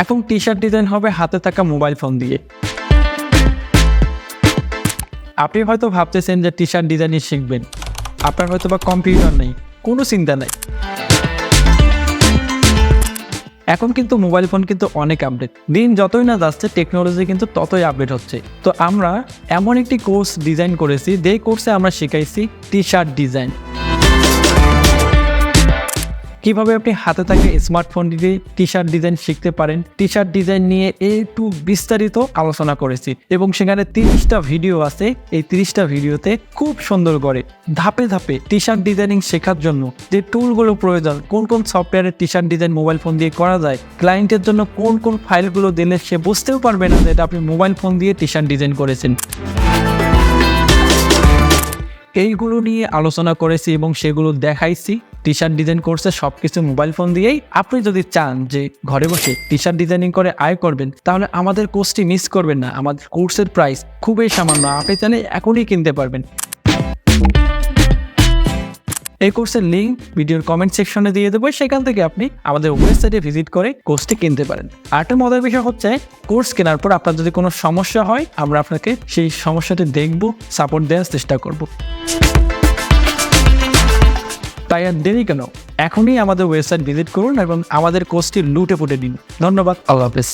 এখন T shirt design হবে হাতে থাকা মোবাইল ফোন দিয়ে। আপনি হয়তো ভাবতেছেন যে টি শার্ট ডিজাইনিং শিখবেন, আপনার হয়তো বা কম্পিউটার নেই, কোনো চিন্তা নাই। এখন কিন্তু মোবাইল ফোন কিন্তু অনেক আপডেট, দিন যতই না যাচ্ছে টেকনোলজি কিন্তু ততই আপডেট হচ্ছে। তো আমরা এমন একটি কোর্স ডিজাইন করেছি, যে কোর্সে আমরা শিখাইছি টি শার্ট ডিজাইন। কিভাবে আপনি হাতে থাকা স্মার্টফোন দিয়ে টি শার্ট ডিজাইন শিখতে পারেন, টি শার্ট ডিজাইন নিয়ে একটু বিস্তারিত আলোচনা করেছি এবং সেখানে 30টা ভিডিও আছে। এই 30টা ভিডিওতে খুব সুন্দর করে ধাপে ধাপে টি শার্ট ডিজাইনিং শেখার জন্য যে টুলগুলো প্রয়োজন, কোন কোন সফটওয়্যারে T shirt design mobile phone দিয়ে করা যায়, ক্লায়েন্টের জন্য কোন কোন ফাইলগুলো দিলে সে বুঝতেও পারবে না যে এটা আপনি মোবাইল ফোন দিয়ে টি শার্ট ডিজাইন করেছেন, এইগুলো নিয়ে আলোচনা করেছি এবং সেগুলো দেখাইছি। টি শার্ট ডিজাইন কোর্সে সবকিছু মোবাইল ফোন দিয়েই। আপনি যদি চান যে ঘরে বসে টি শার্ট ডিজাইনিং করে আয় করবেন, তাহলে আমাদের কোর্সটি মিস করবেন না। আমাদের কোর্সের প্রাইস খুবই সামান্য, আপনি চাইলে এখনই কিনতে পারবেন। এই কোর্সের লিঙ্ক ভিডিওর কমেন্ট সেকশনে দিয়ে দেবো, সেখান থেকে আপনি আমাদের ওয়েবসাইটে ভিজিট করে কোর্সটি কিনতে পারেন। আরেকটা মজার বিষয় হচ্ছে, কোর্স কেনার পর আপনার যদি কোনো সমস্যা হয়, আমরা আপনাকে সেই সমস্যাটি দেখব, সাপোর্ট দেওয়ার চেষ্টা করব। তাই আর দেরি কেন, এখনই আমাদের ওয়েবসাইট ভিজিট করুন এবং আমাদের কোর্সটি লুটে পুটে দিন। ধন্যবাদ, আল্লাহ হাফেজ।